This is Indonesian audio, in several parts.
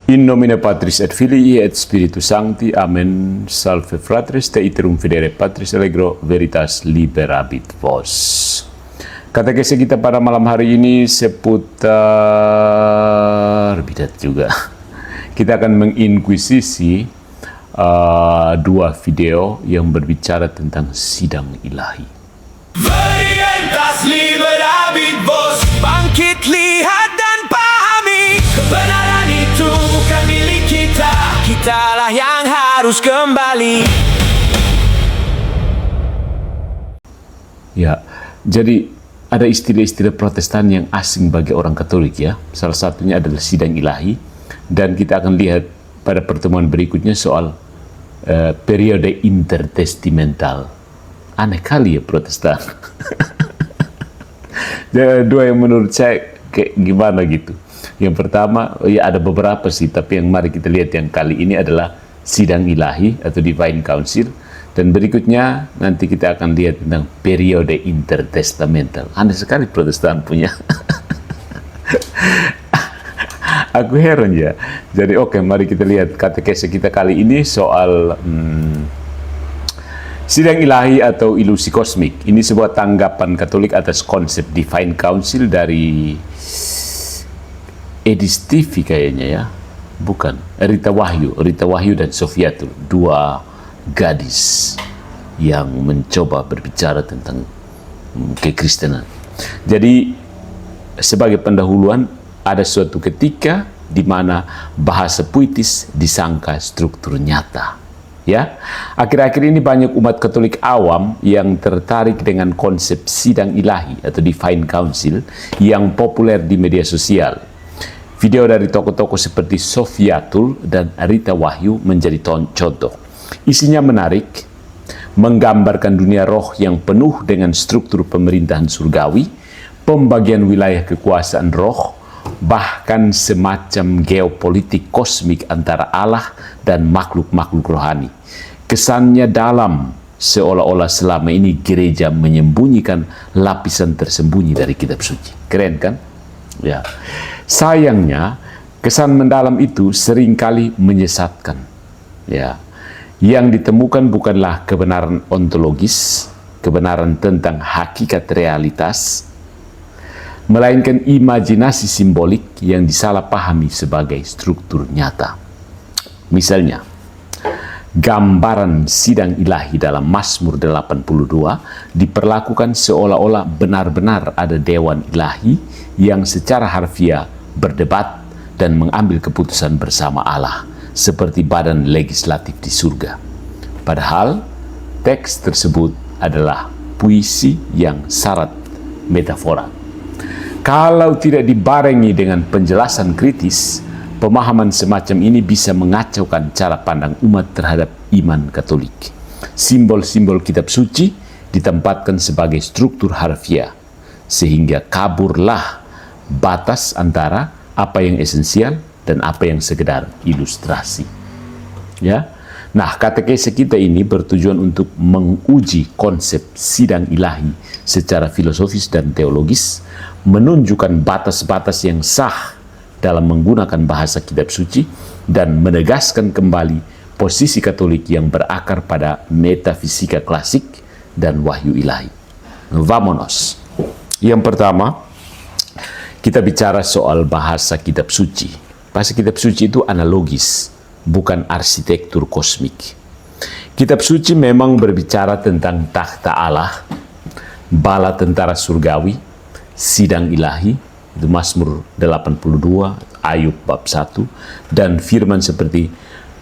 In nomine Patris et Filii et Spiritus Sancti. Amen. Salve fratres, te iterum fidere Patris allegro veritas liberabit vos. Katekese kita pada malam hari ini seputar bidat juga. Kita akan menginkuisisi dua video yang berbicara tentang sidang ilahi. Veritas liberabit vos. Bangkit, lihat dan pahami, kebenaran itu bukan milik kita. Kitalah yang harus kembali. Ya, jadi ada istilah-istilah Protestan yang asing bagi orang Katolik ya. Salah satunya adalah sidang ilahi, dan kita akan lihat pada pertemuan berikutnya soal periode intertestamental. Aneh kali ya Protestan. Dua yang menurut saya kayak gimana gitu. Yang pertama, ya ada beberapa sih, tapi yang mari kita lihat yang kali ini adalah sidang ilahi atau divine council. Dan berikutnya nanti kita akan lihat tentang periode intertestamental. Aneh sekali Protestan punya. Aku heran ya. Jadi oke, mari kita lihat katekese kita kali ini soal sidang ilahi atau ilusi kosmik. Ini sebuah tanggapan Katolik atas konsep divine council dari Edis TV kayaknya ya. Bukan, Rita Wahyu dan Sofiatul, dua gadis yang mencoba berbicara tentang kekristenan. Jadi sebagai pendahuluan, ada suatu ketika di mana bahasa puitis disangka struktur nyata. Ya, akhir-akhir ini banyak umat Katolik awam yang tertarik dengan konsep sidang ilahi atau divine council yang populer di media sosial. Video dari tokoh-tokoh seperti Sofiatul dan Rita Wahyu menjadi contoh. Isinya menarik, menggambarkan dunia roh yang penuh dengan struktur pemerintahan surgawi, pembagian wilayah kekuasaan roh, bahkan semacam geopolitik kosmik antara Allah dan makhluk-makhluk rohani. Kesannya dalam, seolah-olah selama ini gereja menyembunyikan lapisan tersembunyi dari kitab suci. Keren kan? Ya. Sayangnya, kesan mendalam itu seringkali menyesatkan. Ya. Yang ditemukan bukanlah kebenaran ontologis, kebenaran tentang hakikat realitas, melainkan imajinasi simbolik yang disalahpahami sebagai struktur nyata. Misalnya, gambaran sidang ilahi dalam Mazmur 82 diperlakukan seolah-olah benar-benar ada dewan ilahi yang secara harfiah berdebat dan mengambil keputusan bersama Allah, seperti badan legislatif di surga. Padahal, teks tersebut adalah puisi yang syarat metafora. Kalau tidak dibarengi dengan penjelasan kritis, pemahaman semacam ini bisa mengacaukan cara pandang umat terhadap iman Katolik. Simbol-simbol kitab suci ditempatkan sebagai struktur harfiah, sehingga kaburlah batas antara apa yang esensial dan apa yang sekedar ilustrasi. Ya. Nah, katekese kita ini bertujuan untuk menguji konsep sidang ilahi secara filosofis dan teologis, menunjukkan batas-batas yang sah dalam menggunakan bahasa kitab suci, dan menegaskan kembali posisi Katolik yang berakar pada metafisika klasik dan wahyu ilahi. Vamonos. Yang pertama, kita bicara soal bahasa kitab suci. Bahasa kitab suci itu analogis, bukan arsitektur kosmik. Kitab suci memang berbicara tentang takhta Allah, bala tentara surgawi, sidang ilahi, itu Mazmur 82, Ayub bab 1, dan firman seperti,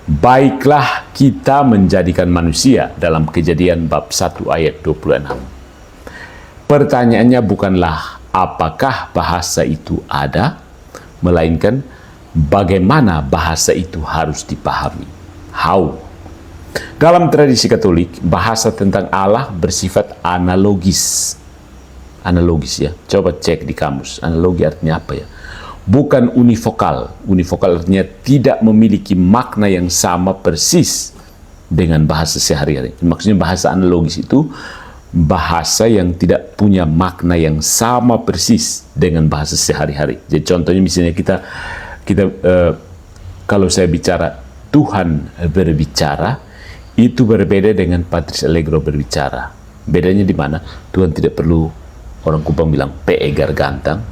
baiklah kita menjadikan manusia dalam Kejadian bab 1 ayat 26. Pertanyaannya bukanlah apakah bahasa itu ada, melainkan bagaimana bahasa itu harus dipahami. How? Dalam tradisi Katolik, bahasa tentang Allah bersifat analogis. Analogis ya, coba cek di kamus. Analogi artinya apa ya? Bukan univokal. Univokal artinya tidak memiliki makna yang sama persis dengan bahasa sehari-hari. Maksudnya bahasa analogis itu bahasa yang tidak punya makna yang sama persis dengan bahasa sehari-hari. Jadi contohnya misalnya kita kalau saya bicara Tuhan berbicara, itu berbeda dengan Patris Allegro berbicara. Bedanya di mana? Tuhan tidak perlu orang Kupang bilang peegar gantang,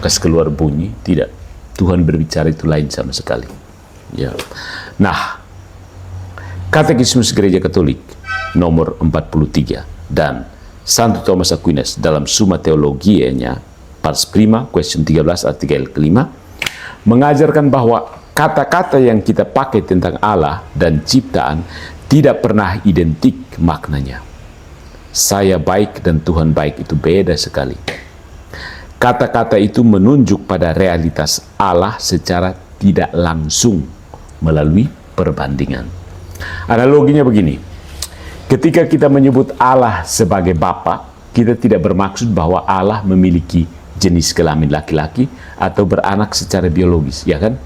kas keluar bunyi, tidak. Tuhan berbicara itu lain sama sekali. Ya. Nah, Katekismus Gereja Katolik nomor 43 dan Santo Thomas Aquinas dalam Summa Theologiae-nya pars prima, question 13, artikel kelima, mengajarkan bahwa kata-kata yang kita pakai tentang Allah dan ciptaan tidak pernah identik maknanya. Saya baik dan Tuhan baik itu beda sekali. Kata-kata itu menunjuk pada realitas Allah secara tidak langsung melalui perbandingan. Analoginya begini, ketika kita menyebut Allah sebagai Bapa, kita tidak bermaksud bahwa Allah memiliki jenis kelamin laki-laki atau beranak secara biologis, ya kan?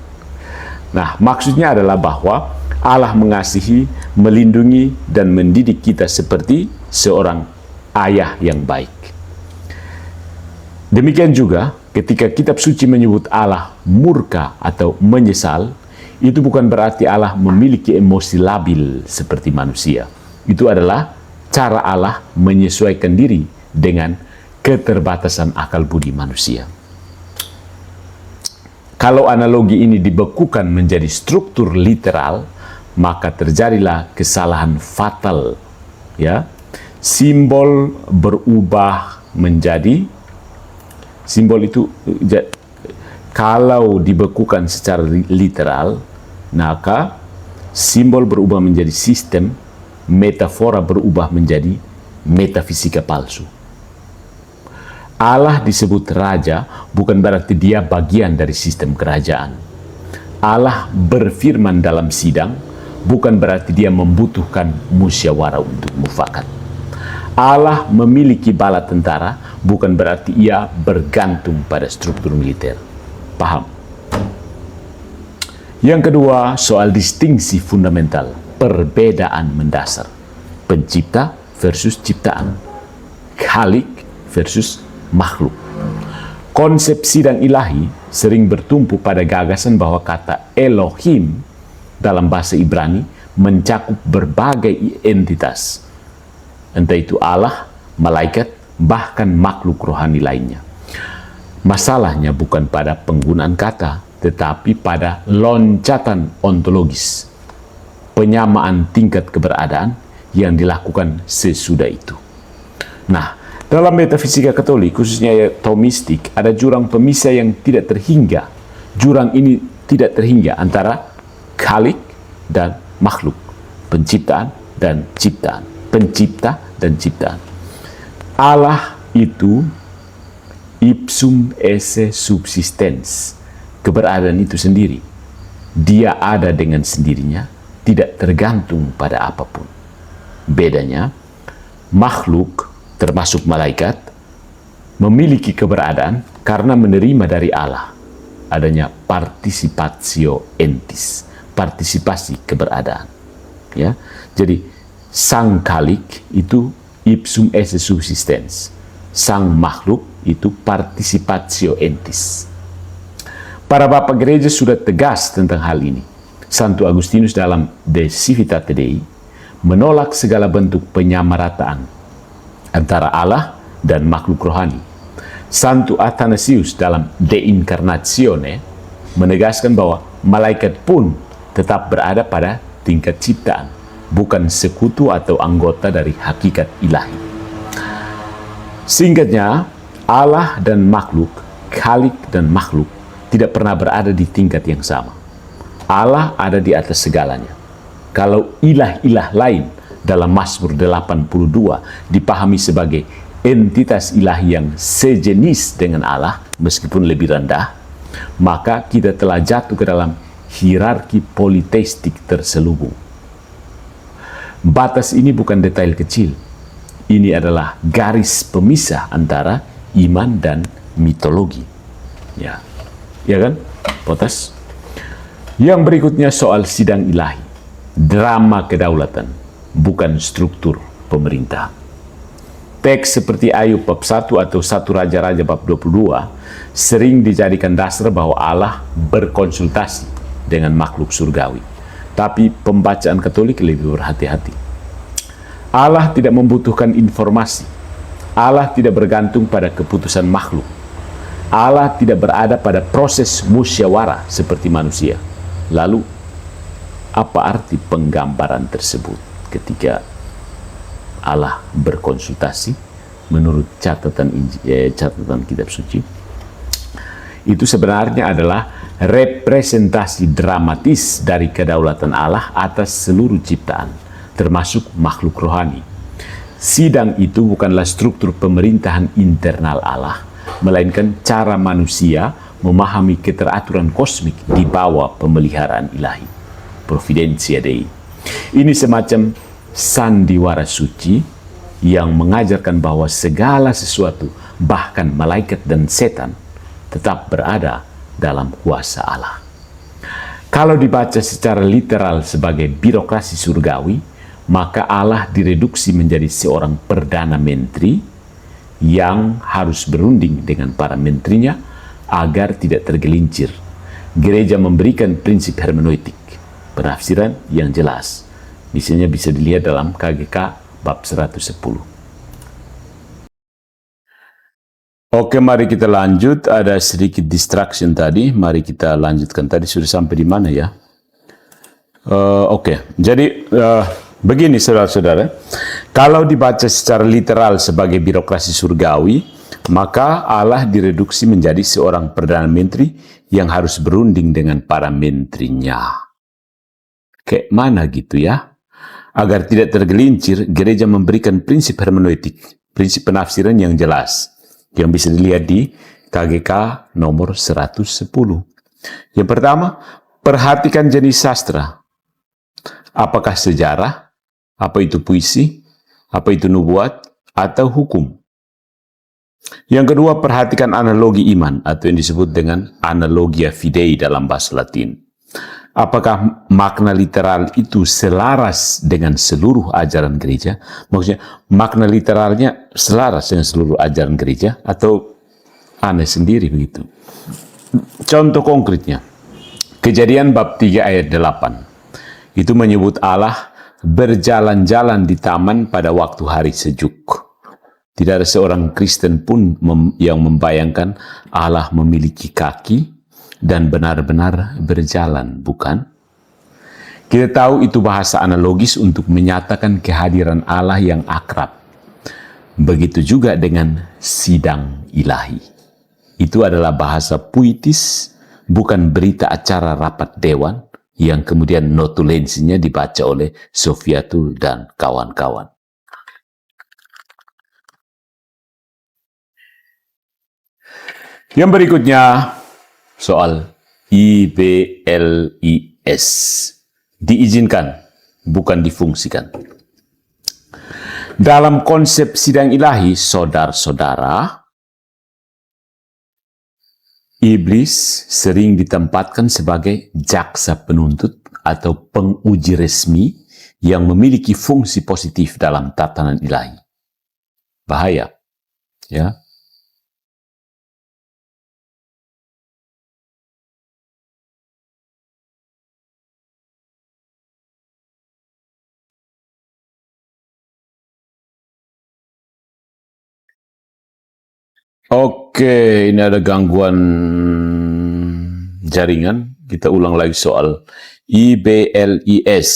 Nah, maksudnya adalah bahwa Allah mengasihi, melindungi, dan mendidik kita seperti seorang ayah yang baik. Demikian juga, ketika kitab suci menyebut Allah murka atau menyesal, itu bukan berarti Allah memiliki emosi labil seperti manusia. Itu adalah cara Allah menyesuaikan diri dengan keterbatasan akal budi manusia. Kalau analogi ini dibekukan menjadi struktur literal, maka terjadilah kesalahan fatal. Ya, simbol berubah menjadi simbol itu. Kalau dibekukan secara literal, maka simbol berubah menjadi sistem, metafora berubah menjadi metafisika palsu. Allah disebut raja bukan berarti dia bagian dari sistem kerajaan. Allah berfirman dalam sidang bukan berarti dia membutuhkan musyawarah untuk mufakat. Allah memiliki bala tentara bukan berarti ia bergantung pada struktur militer. Paham? Yang kedua, soal distingsi fundamental, perbedaan mendasar. Pencipta versus ciptaan. Khalik versus makhluk. Konsep sidang ilahi sering bertumpu pada gagasan bahwa kata Elohim dalam bahasa Ibrani mencakup berbagai entitas. Entah itu Allah, malaikat, bahkan makhluk rohani lainnya. Masalahnya bukan pada penggunaan kata, tetapi pada loncatan ontologis, penyamaan tingkat keberadaan yang dilakukan sesudah itu. Nah, dalam metafisika Katolik, khususnya Thomistik, ada jurang pemisah yang tidak terhingga. Jurang ini tidak terhingga antara Khalik dan makhluk, penciptaan dan ciptaan, pencipta dan ciptaan. Allah itu ipsum esse subsistens, keberadaan itu sendiri. Dia ada dengan sendirinya, tidak tergantung pada apapun. Bedanya, makhluk termasuk malaikat memiliki keberadaan karena menerima dari Allah adanya participatio entis, partisipasi keberadaan. Ya, jadi sang Khalik itu ipsum esse subsistens, sang makhluk itu participatio entis. Para bapak gereja sudah tegas tentang hal ini. Santo Agustinus dalam De Civitate Dei menolak segala bentuk penyamarataan antara Allah dan makhluk rohani. Santo Athanasius dalam De Incarnatione menegaskan bahwa malaikat pun tetap berada pada tingkat ciptaan, bukan sekutu atau anggota dari hakikat ilahi. Singkatnya, Allah dan makhluk, Khalik dan makhluk, tidak pernah berada di tingkat yang sama. Allah ada di atas segalanya. Kalau ilah-ilah lain dalam Mazmur 82 dipahami sebagai entitas ilahi yang sejenis dengan Allah, meskipun lebih rendah, maka kita telah jatuh ke dalam hierarki politeistik terselubung. Batas ini bukan detail kecil. Ini adalah garis pemisah antara iman dan mitologi. Ya, ya kan? Potas. Yang berikutnya soal sidang ilahi. Drama kedaulatan, bukan struktur pemerintah. Teks seperti Ayub bab 1 atau 1 Raja-Raja bab 22 sering dijadikan dasar bahwa Allah berkonsultasi dengan makhluk surgawi. Tapi pembacaan Katolik lebih berhati-hati. Allah tidak membutuhkan informasi. Allah tidak bergantung pada keputusan makhluk. Allah tidak berada pada proses musyawarah seperti manusia. Lalu, apa arti penggambaran tersebut ketika Allah berkonsultasi menurut catatan kitab suci? Itu sebenarnya adalah representasi dramatis dari kedaulatan Allah atas seluruh ciptaan, termasuk makhluk rohani. Sidang itu bukanlah struktur pemerintahan internal Allah, melainkan cara manusia memahami keteraturan kosmik di bawah pemeliharaan ilahi, Providentia Dei. Ini semacam sandiwara suci yang mengajarkan bahwa segala sesuatu, bahkan malaikat dan setan, tetap berada dalam kuasa Allah. Kalau dibaca secara literal sebagai birokrasi surgawi, maka Allah direduksi menjadi seorang perdana menteri yang harus berunding dengan para menterinya agar tidak tergelincir. Gereja memberikan prinsip hermeneutik, penafsiran yang jelas. Misalnya bisa dilihat dalam KGK bab 110. Oke, mari kita lanjut. Ada sedikit distraction tadi. Mari kita lanjutkan. Tadi sudah sampai di mana ya? Oke, jadi begini saudara-saudara. Kalau dibaca secara literal sebagai birokrasi surgawi, maka Allah direduksi menjadi seorang perdana menteri yang harus berunding dengan para menterinya. Kayak mana gitu ya? Agar tidak tergelincir, gereja memberikan prinsip hermeneutik, prinsip penafsiran yang jelas, yang bisa dilihat di KGK nomor 110. Yang pertama, perhatikan jenis sastra. Apakah sejarah, apa itu puisi, apa itu nubuat, atau hukum. Yang kedua, perhatikan analogi iman, atau yang disebut dengan analogia fidei dalam bahasa Latin. Apakah makna literal itu selaras dengan seluruh ajaran gereja? Maksudnya, makna literalnya selaras dengan seluruh ajaran gereja atau aneh sendiri begitu? Contoh konkretnya, Kejadian bab 3 ayat 8. Itu menyebut Allah berjalan-jalan di taman pada waktu hari sejuk. Tidak ada seorang Kristen pun yang membayangkan Allah memiliki kaki dan benar-benar berjalan, bukan? Kita tahu itu bahasa analogis untuk menyatakan kehadiran Allah yang akrab. Begitu juga dengan sidang ilahi. Itu adalah bahasa puitis, bukan berita acara rapat dewan yang kemudian notulensinya dibaca oleh Sofiatul dan kawan-kawan. Yang berikutnya, soal IBLIS. Diizinkan, bukan difungsikan. Dalam konsep sidang ilahi, saudara-saudara, iblis sering ditempatkan sebagai jaksa penuntut atau penguji resmi yang memiliki fungsi positif dalam tatanan ilahi. Bahaya, ya. Oke, ini ada gangguan jaringan. Kita ulang lagi soal IBLIS.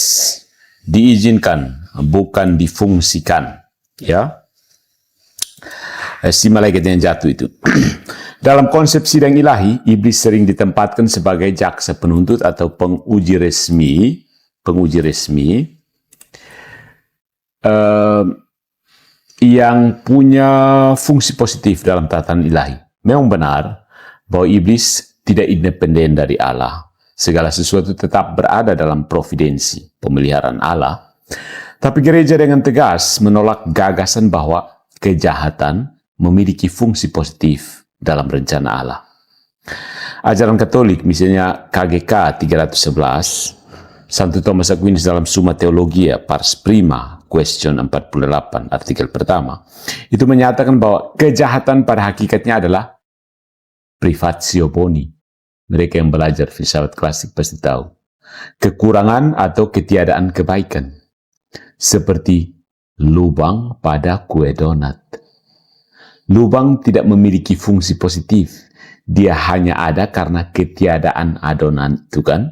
Diizinkan, bukan difungsikan. Ya, si malaikat yang jatuh itu. Dalam konsep sidang ilahi, iblis sering ditempatkan sebagai jaksa penuntut atau penguji resmi. Yang punya fungsi positif dalam tatanan ilahi. Memang benar bahwa iblis tidak independen dari Allah. Segala sesuatu tetap berada dalam providensi, pemeliharaan Allah. Tapi gereja dengan tegas menolak gagasan bahwa kejahatan memiliki fungsi positif dalam rencana Allah. Ajaran Katolik, misalnya KGK 311, Santo Thomas Aquinas dalam Summa Theologia Pars Prima, Question 48, artikel pertama, itu menyatakan bahwa kejahatan pada hakikatnya adalah privatio boni, Mereka yang belajar filsafat klasik pasti tahu. Kekurangan atau ketiadaan kebaikan. Seperti lubang pada kue donat. Lubang tidak memiliki fungsi positif. Dia hanya ada karena ketiadaan adonan itu kan.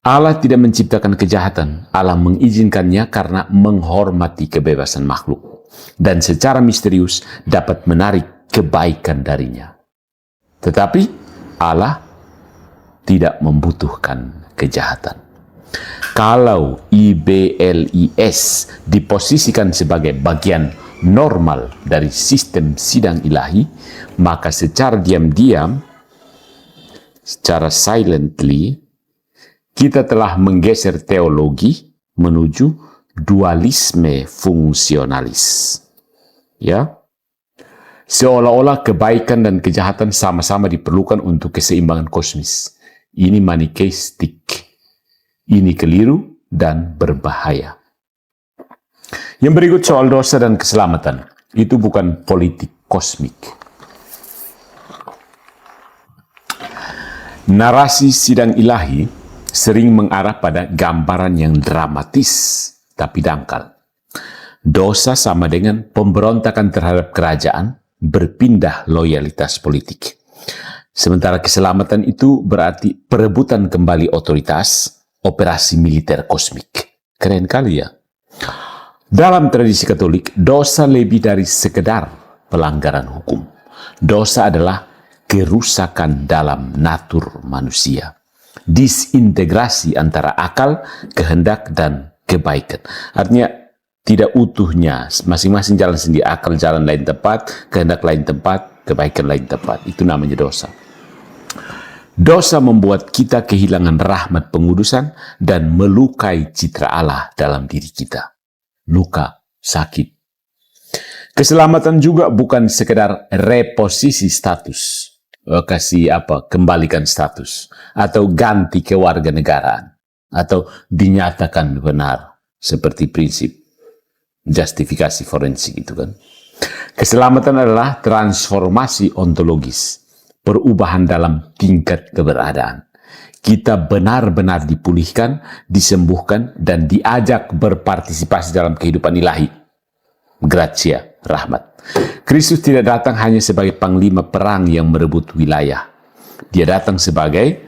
Allah tidak menciptakan kejahatan. Allah mengizinkannya karena menghormati kebebasan makhluk. Dan secara misterius dapat menarik kebaikan darinya. Tetapi Allah tidak membutuhkan kejahatan. Kalau IBLIS diposisikan sebagai bagian normal dari sistem sidang ilahi, maka secara diam-diam, secara silently, kita telah menggeser teologi menuju dualisme fungsionalis. Ya, seolah-olah kebaikan dan kejahatan sama-sama diperlukan untuk keseimbangan kosmis. Ini manikeistik. Ini keliru dan berbahaya. Yang berikut soal dosa dan keselamatan. Itu bukan politik kosmik. Narasi sidang ilahi sering mengarah pada gambaran yang dramatis tapi dangkal. Dosa sama dengan pemberontakan terhadap kerajaan, berpindah loyalitas politik. Sementara keselamatan itu berarti perebutan kembali otoritas, operasi militer kosmik. Keren kali ya. Dalam tradisi Katolik, dosa lebih dari sekedar pelanggaran hukum. Dosa adalah kerusakan dalam natur manusia. Disintegrasi antara akal, kehendak, dan kebaikan. Artinya, tidak utuhnya. Masing-masing jalan sendiri. Akal jalan lain tempat, kehendak lain tempat, kebaikan lain tempat. Itu namanya dosa. Dosa membuat kita kehilangan rahmat pengudusan dan melukai citra Allah dalam diri kita. Luka, sakit. Keselamatan juga bukan sekedar reposisi status. Kembalikan status. Atau ganti kewarganegaraan. Atau dinyatakan benar. Seperti prinsip justifikasi forensik itu kan. Keselamatan adalah transformasi ontologis. Perubahan dalam tingkat keberadaan. Kita benar-benar dipulihkan, disembuhkan, dan diajak berpartisipasi dalam kehidupan ilahi. Gratia, rahmat. Kristus tidak datang hanya sebagai panglima perang yang merebut wilayah. Dia datang sebagai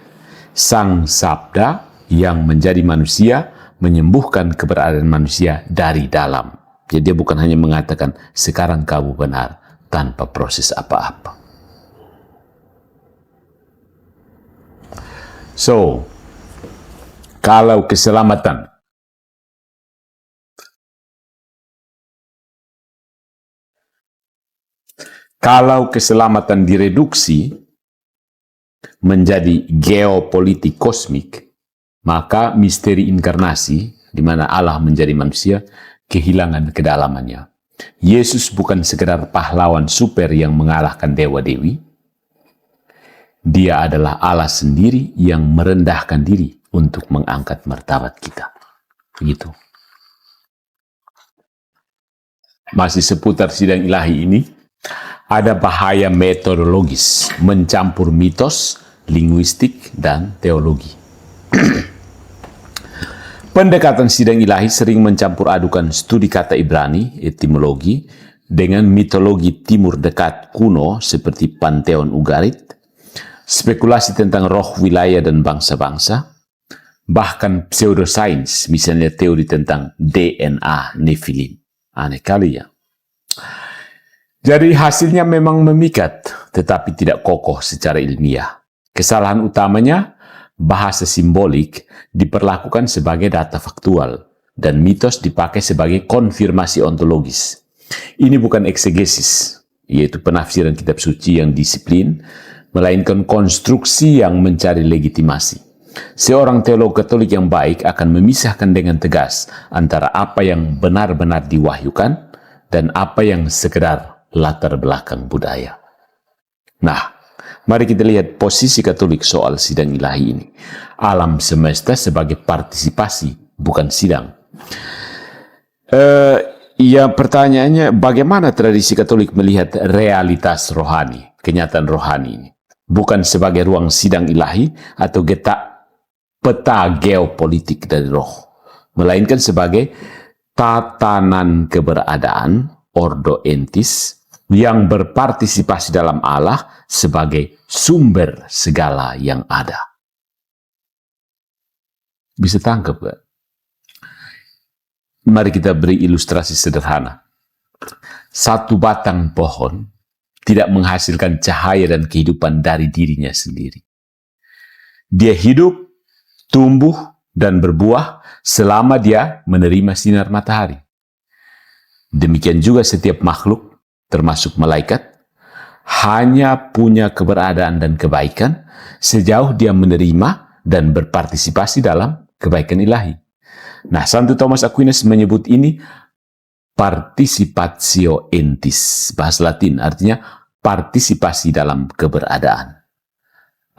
Sang Sabda yang menjadi manusia, menyembuhkan keberadaan manusia dari dalam. Jadi dia bukan hanya mengatakan, sekarang kamu benar, tanpa proses apa-apa. So, kalau keselamatan direduksi menjadi geopolitik kosmik, maka misteri inkarnasi, di mana Allah menjadi manusia, kehilangan kedalamannya. Yesus bukan sekedar pahlawan super yang mengalahkan dewa-dewi. Dia adalah Allah sendiri yang merendahkan diri untuk mengangkat martabat kita. Begitu. Masih seputar sidang ilahi ini, ada bahaya metodologis, mencampur mitos, linguistik, dan teologi. Pendekatan sidang ilahi sering mencampur adukan studi kata Ibrani, etimologi, dengan mitologi timur dekat kuno seperti Pantheon Ugarit, spekulasi tentang roh wilayah dan bangsa-bangsa, bahkan pseudosains, misalnya teori tentang DNA Nephilim. Aneh kali ya. Jadi hasilnya memang memikat, tetapi tidak kokoh secara ilmiah. Kesalahan utamanya, bahasa simbolik diperlakukan sebagai data faktual, dan mitos dipakai sebagai konfirmasi ontologis. Ini bukan eksegesis, yaitu penafsiran kitab suci yang disiplin, melainkan konstruksi yang mencari legitimasi. Seorang teolog Katolik yang baik akan memisahkan dengan tegas antara apa yang benar-benar diwahyukan dan apa yang sekedar latar belakang budaya. Nah, mari kita lihat posisi Katolik soal sidang ilahi ini. Alam semesta sebagai partisipasi, bukan sidang. Pertanyaannya, bagaimana tradisi Katolik melihat realitas rohani, kenyataan rohani ini? bukan sebagai ruang sidang ilahi atau peta geopolitik dari roh, melainkan sebagai tatanan keberadaan ordo entis yang berpartisipasi dalam Allah sebagai sumber segala yang ada. Bisa tangkap gak? Mari kita beri ilustrasi sederhana. Satu batang pohon tidak menghasilkan cahaya dan kehidupan dari dirinya sendiri. Dia hidup, tumbuh, dan berbuah selama dia menerima sinar matahari. Demikian juga setiap makhluk, termasuk malaikat, hanya punya keberadaan dan kebaikan sejauh dia menerima dan berpartisipasi dalam kebaikan ilahi. Nah, Santo Thomas Aquinas menyebut ini participatio entis, bahasa Latin, artinya partisipasi dalam keberadaan.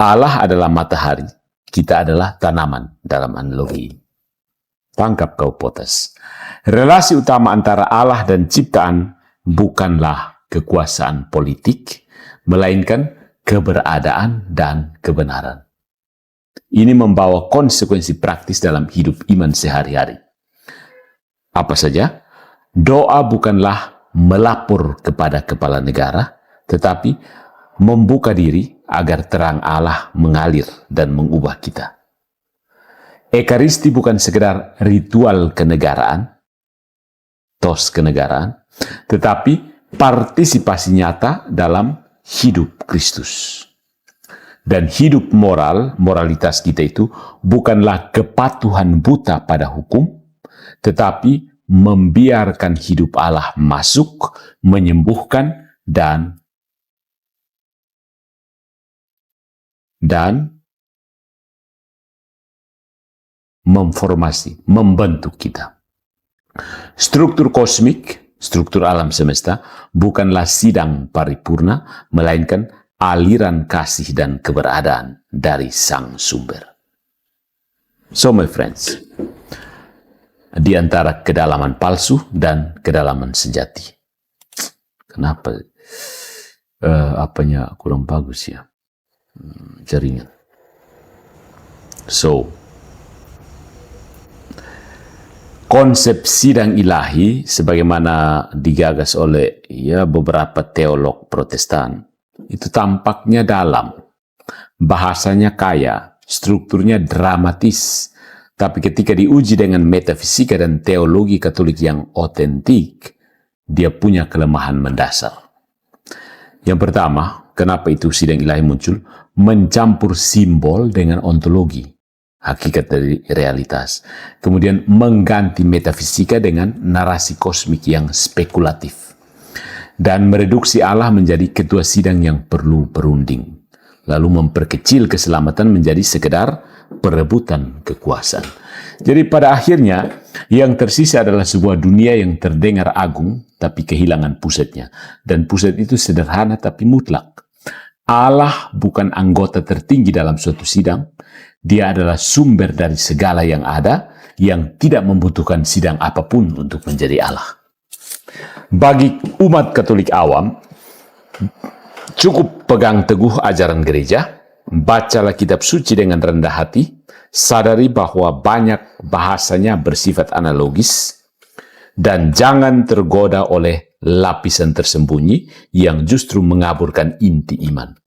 Allah adalah matahari, kita adalah tanaman dalam analogi. Tangkap kau potas. Relasi utama antara Allah dan ciptaan bukanlah kekuasaan politik, melainkan keberadaan dan kebenaran. Ini membawa konsekuensi praktis dalam hidup iman sehari-hari. Apa saja? Doa bukanlah melapor kepada kepala negara, tetapi membuka diri agar terang Allah mengalir dan mengubah kita. Ekaristi bukan sekedar ritual kenegaraan, tos kenegaraan, tetapi partisipasi nyata dalam hidup Kristus. Dan hidup moralitas kita itu bukanlah kepatuhan buta pada hukum, tetapi membiarkan hidup Allah masuk, menyembuhkan, dan memformasi, membentuk kita. Struktur kosmik, struktur alam semesta, bukanlah sidang paripurna, melainkan aliran kasih dan keberadaan dari sang sumber. So my friends, di antara kedalaman palsu dan kedalaman sejati. Kenapa? Apanya kurang bagus ya? Jaringan. So, konsep sidang ilahi sebagaimana digagas oleh beberapa teolog Protestan itu tampaknya dalam, bahasanya kaya, strukturnya dramatis, tapi ketika diuji dengan metafisika dan teologi Katolik yang otentik, dia punya kelemahan mendasar. Yang pertama, kenapa itu sidang ilahi muncul? Mencampur simbol dengan ontologi, hakikat dari realitas. Kemudian mengganti metafisika dengan narasi kosmik yang spekulatif. Dan mereduksi Allah menjadi ketua sidang yang perlu berunding. Lalu memperkecil keselamatan menjadi sekedar perebutan kekuasaan. Jadi pada akhirnya yang tersisa adalah sebuah dunia yang terdengar agung tapi kehilangan pusatnya. Dan pusat itu sederhana tapi mutlak. Allah bukan anggota tertinggi dalam suatu sidang. Dia adalah sumber dari segala yang ada yang tidak membutuhkan sidang apapun untuk menjadi Allah. Bagi umat Katolik awam, cukup pegang teguh ajaran gereja, bacalah kitab suci dengan rendah hati, sadari bahwa banyak bahasanya bersifat analogis, dan jangan tergoda oleh lapisan tersembunyi yang justru mengaburkan inti iman.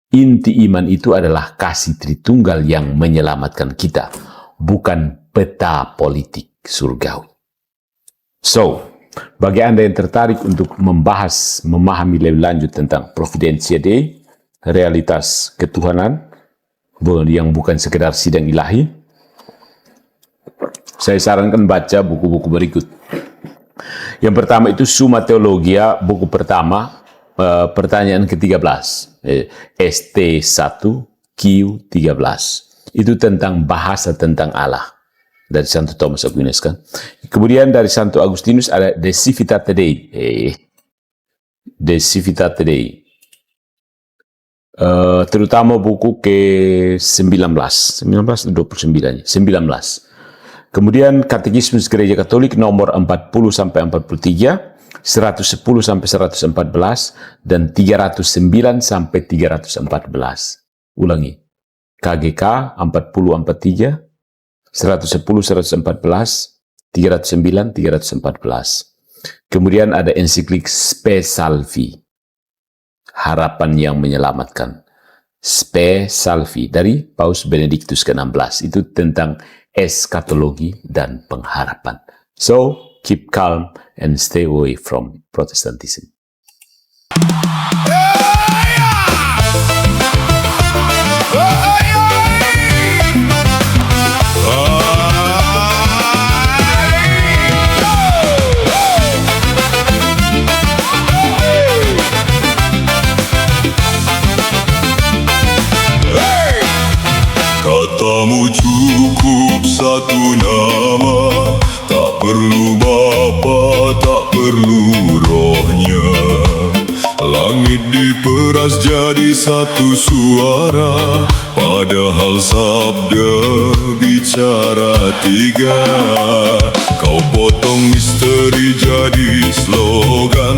Inti iman itu adalah kasih Tritunggal yang menyelamatkan kita, bukan peta politik surgawi. So, bagi Anda yang tertarik untuk memahami lebih lanjut tentang Providentia Dei, realitas ketuhanan yang bukan sekedar sidang ilahi, saya sarankan baca buku-buku berikut. Yang pertama itu Summa Theologia, buku pertama, pertanyaan ke-13, ST1Q13. Itu tentang bahasa tentang Allah, dari Santo Thomas Aquinas kan. Kemudian dari Santo Agustinus ada De Civitate Dei. De Civitate Dei. Terutama buku ke-19 atau 29. Kemudian Katekismus Gereja Katolik nomor 40 sampai 43 110 sampai 114, dan 309 sampai 314. Ulangi. KGK 4043, 110, 114, 309, 314. Kemudian ada ensiklik Spe Salvi, harapan yang menyelamatkan. Spe Salvi dari Paus Benediktus ke-16. Itu tentang eskatologi dan pengharapan. So, keep calm and stay away from Protestantism. Katamu cukup satu nama, tak perlu Bapa, tak perlu Rohnya. Langit diperas jadi satu suara, padahal sabda bicara tiga. Kau potong misteri jadi slogan,